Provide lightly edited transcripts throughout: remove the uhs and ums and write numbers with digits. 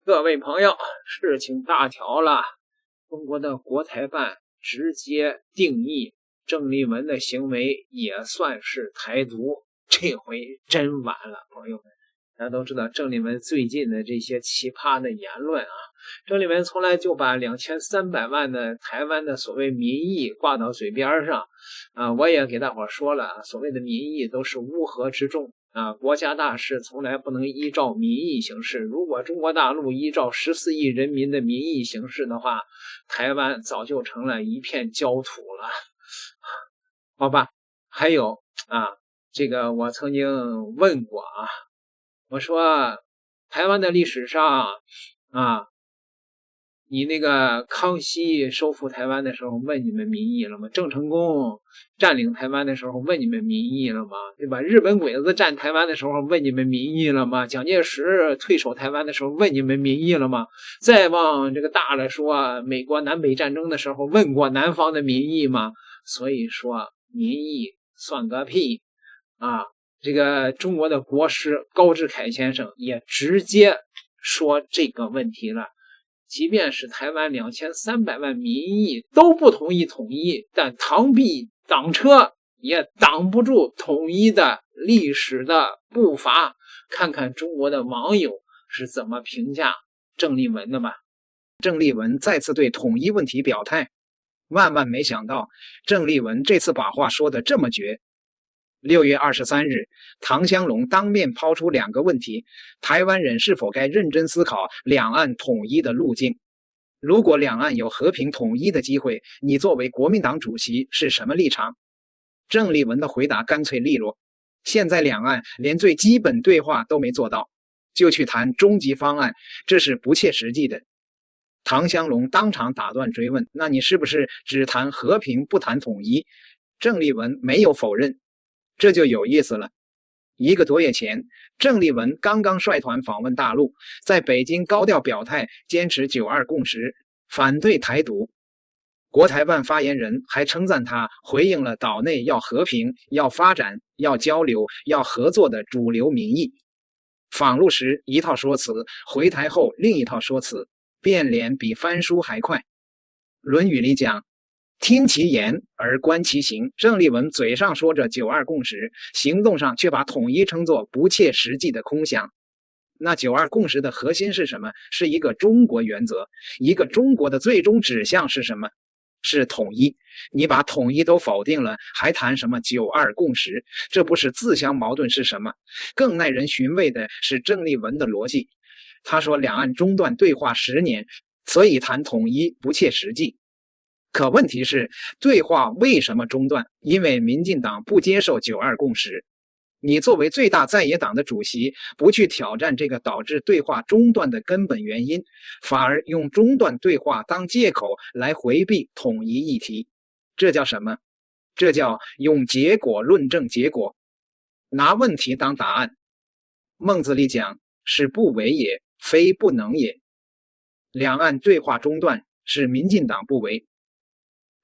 各位朋友，事情大条了。中国的国台办直接定义郑丽文的行为也算是台独，这回真完了，朋友们。大家都知道郑丽文最近的这些奇葩的言论啊，郑丽文从来就把2300万的台湾的所谓民意挂到嘴边上啊，我也给大伙说了，所谓的民意都是乌合之众啊，国家大事从来不能依照民意行事。如果中国大陆依照14亿人民的民意行事的话，台湾早就成了一片焦土了。好吧，还有啊，这个我曾经问过啊，我说台湾的历史上啊，你那个康熙收复台湾的时候问你们民意了吗？郑成功占领台湾的时候问你们民意了吗？对吧？日本鬼子占台湾的时候问你们民意了吗？蒋介石退守台湾的时候问你们民意了吗？再往这个大了说，美国南北战争的时候问过南方的民意吗？所以说民意算个屁啊！这个中国的国师高志凯先生也直接说这个问题了。即便是台湾2300万民意都不同意统一，但螳臂挡车也挡不住统一的历史的步伐。看看中国的网友是怎么评价郑丽文的吧。郑丽文再次对统一问题表态，万万没想到郑丽文这次把话说得这么绝。6月23日，唐湘龙当面抛出2个问题：台湾人是否该认真思考两岸统一的路径？如果两岸有和平统一的机会，你作为国民党主席是什么立场？郑丽文的回答干脆利落：现在两岸连最基本对话都没做到，就去谈终极方案，这是不切实际的。唐湘龙当场打断追问：那你是不是只谈和平不谈统一？郑丽文没有否认。这就有意思了。1个多月前，郑丽文刚刚率团访问大陆，在北京高调表态，坚持9·2共识，反对台独。国台办发言人还称赞他回应了岛内要和平、要发展、要交流、要合作的主流民意。访陆时一套说辞，回台后另一套说辞，变脸比翻书还快。《论语》里讲，听其言而观其行。郑丽文嘴上说着9·2共识，行动上却把统一称作不切实际的空想。那9·2共识的核心是什么？是一个中国原则。一个中国的最终指向是什么？是统一。你把统一都否定了，还谈什么9·2共识？这不是自相矛盾是什么？更耐人寻味的是郑丽文的逻辑。他说两岸中断对话10年，所以谈统一不切实际。可问题是，对话为什么中断？因为民进党不接受9·2共识。你作为最大在野党的主席，不去挑战这个导致对话中断的根本原因，反而用中断对话当借口来回避统一议题，这叫什么？这叫用结果论证结果，拿问题当答案。孟子里讲，是不为也，非不能也。两岸对话中断是民进党不为，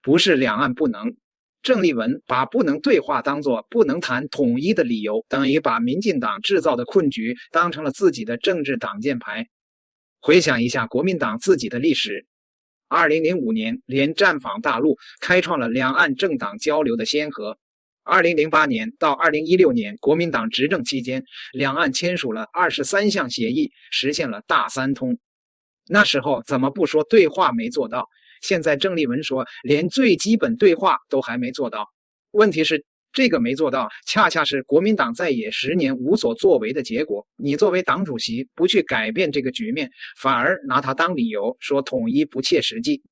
不是两岸不能。郑丽文把不能对话当作不能谈统一的理由，等于把民进党制造的困局当成了自己的政治挡箭牌。回想一下国民党自己的历史，2005年连战访大陆，开创了两岸政党交流的先河。2008年到2016年国民党执政期间，两岸签署了23项协议，实现了大三通。那时候怎么不说对话没做到？现在郑丽文说连最基本对话都还没做到。问题是这个没做到，恰恰是国民党在野10年无所作为的结果。你作为党主席不去改变这个局面，反而拿它当理由说统一不切实际，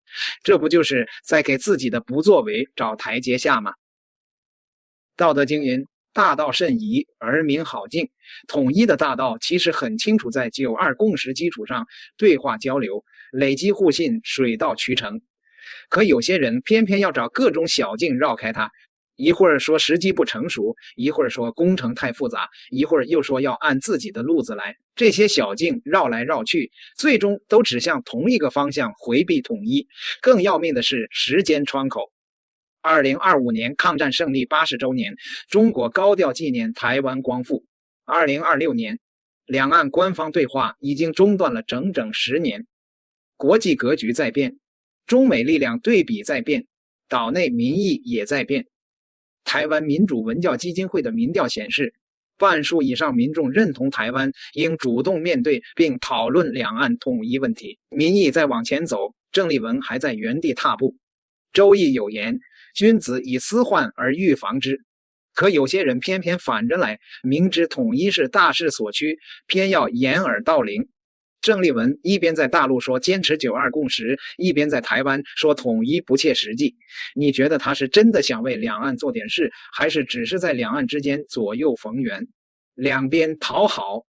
这不就是在给自己的不作为找台阶下吗？道德经云，大道甚夷，而民好径。统一的大道其实很清楚，在9·2共识基础上对话交流，累积互信，水到渠成。可有些人偏偏要找各种小径绕开它，一会儿说时机不成熟，一会儿说工程太复杂，一会儿又说要按自己的路子来。这些小径绕来绕去，最终都指向同一个方向，回避统一。更要命的是时间窗口。2025年抗战胜利80周年，中国高调纪念台湾光复。2026年，两岸官方对话已经中断了整整10年，国际格局在变，中美力量对比在变，岛内民意也在变。台湾民主文教基金会的民调显示，半数以上民众认同台湾应主动面对并讨论两岸统一问题。民意在往前走，郑丽文还在原地踏步。周易有言，君子以私患而预防之。可有些人偏偏反着来，明知统一是大势所趋，偏要掩耳盗铃。郑丽文一边在大陆说坚持9·2共识，一边在台湾说统一不切实际。你觉得他是真的想为两岸做点事，还是只是在两岸之间左右逢源，两边讨好？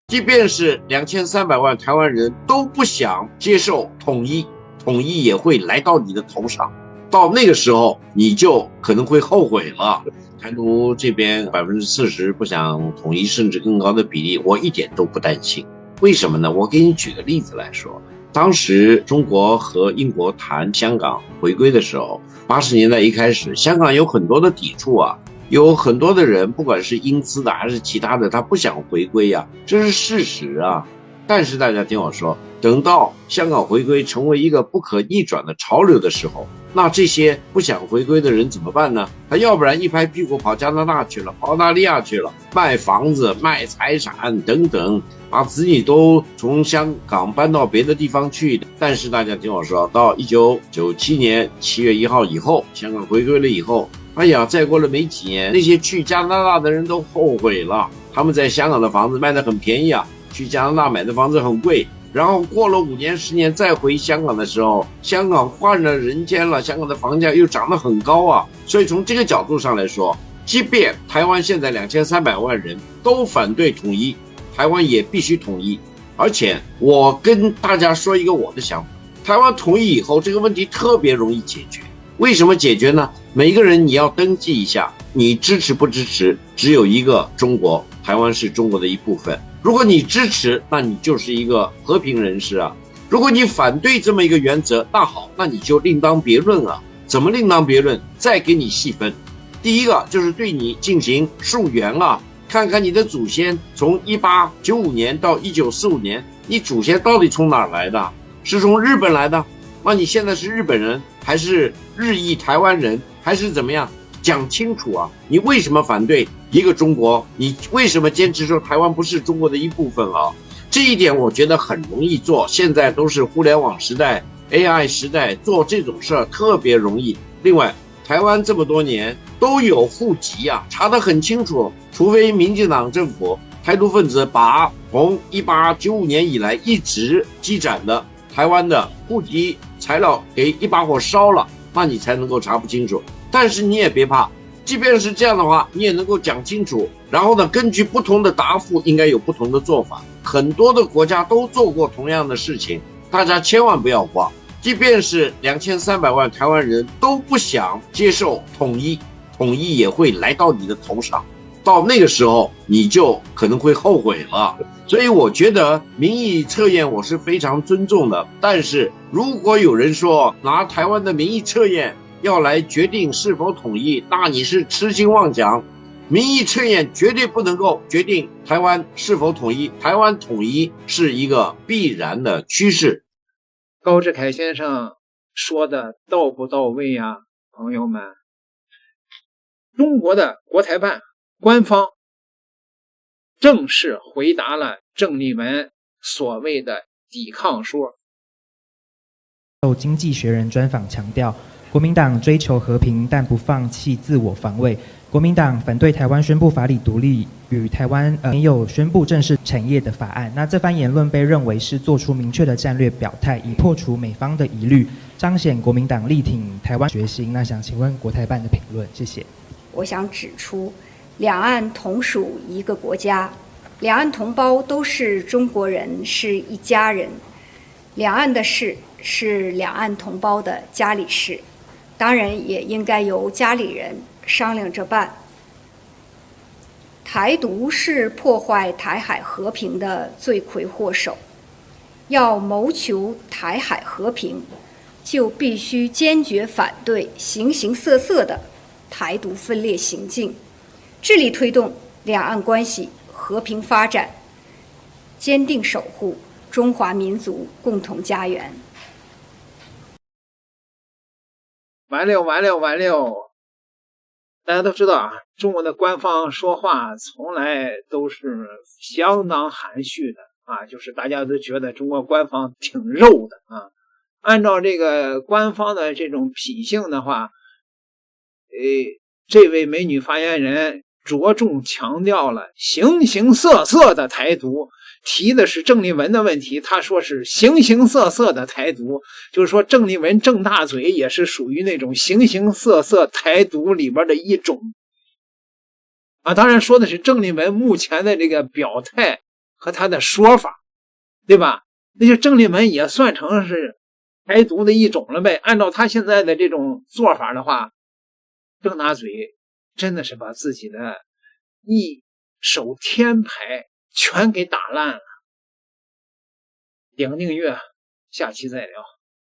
即便是2300万台湾人都不想接受统一，统一也会来到你的头上。到那个时候，你就可能会后悔了。台独这边40%不想统一，甚至更高的比例，我一点都不担心。为什么呢？我给你举个例子来说，当时中国和英国谈香港回归的时候，80年代一开始，香港有很多的抵触啊，有很多的人，不管是英资的还是其他的，他不想回归啊，这是事实啊。但是大家听我说，等到香港回归成为一个不可逆转的潮流的时候，那这些不想回归的人怎么办呢？他要不然一拍屁股跑加拿大去了，跑澳大利亚去了，卖房子卖财产等等，把子女都从香港搬到别的地方去。但是大家听我说，到1997年7月1号以后，香港回归了以后，哎呀，再过了没几年，那些去加拿大的人都后悔了。他们在香港的房子卖得很便宜啊，去加拿大买的房子很贵，然后过了5年10年再回香港的时候，香港换了人间了，香港的房价又涨得很高啊。所以从这个角度上来说，即便台湾现在2300万人都反对统一，台湾也必须统一。而且我跟大家说一个我的想法，台湾统一以后，这个问题特别容易解决。为什么解决呢？每一个人你要登记一下，你支持不支持，只有一个中国，台湾是中国的一部分。如果你支持，那你就是一个和平人士啊。如果你反对这么一个原则，那好，那你就另当别论了。怎么另当别论？再给你细分。第一个就是对你进行溯源啊，看看你的祖先从1895年到1945年，你祖先到底从哪儿来的？是从日本来的？那你现在是日本人，还是日裔台湾人，还是怎么样？讲清楚啊！你为什么反对一个中国？你为什么坚持说台湾不是中国的一部分啊？这一点我觉得很容易做，现在都是互联网时代 AI 时代，做这种事儿特别容易。另外，台湾这么多年都有户籍啊，查得很清楚，除非民进党政府台独分子把从1895年以来一直积攒的台湾的户籍材料给一把火烧了，那你才能够查不清楚。但是你也别怕，即便是这样的话，你也能够讲清楚，然后呢，根据不同的答复应该有不同的做法。很多的国家都做过同样的事情，大家千万不要慌。即便是2300万台湾人都不想接受统一，统一也会来到你的头上。到那个时候，你就可能会后悔了。所以我觉得民意测验我是非常尊重的，但是如果有人说拿台湾的民意测验要来决定是否统一，那你是痴心妄想。民意测验绝对不能够决定台湾是否统一，台湾统一是一个必然的趋势。高志凯先生说的到不到位呀，朋友们？中国的国台办官方正式回答了郑丽文所谓的抵抗说。受经济学人专访强调，国民党追求和平，但不放弃自我防卫。国民党反对台湾宣布法理独立与台湾没有宣布正式产业的法案。那这番言论被认为是做出明确的战略表态，以破除美方的疑虑，彰显国民党力挺台湾决心。那想请问国台办的评论，谢谢。我想指出，两岸同属一个国家，两岸同胞都是中国人，是一家人。两岸的事是两岸同胞的家里事，当然也应该由家里人商量着办。台独是破坏台海和平的罪魁祸首，要谋求台海和平，就必须坚决反对形形色色的台独分裂行径，致力推动两岸关系和平发展。坚定守护中华民族共同家园。完了！大家都知道啊，中国的官方说话从来都是相当含蓄的啊，就是大家都觉得中国官方挺肉的啊。按照这个官方的这种脾性的话，这位美女发言人着重强调了形形色色的台独，提的是郑丽文的问题，他说是形形色色的台独，就是说郑丽文郑大嘴也是属于那种形形色色台独里边的一种啊。当然说的是郑丽文目前的这个表态和他的说法，对吧？那就郑丽文也算成是台独的一种了呗。按照他现在的这种做法的话，郑大嘴真的是把自己的一手天牌全给打烂了。点个订阅，下期再聊。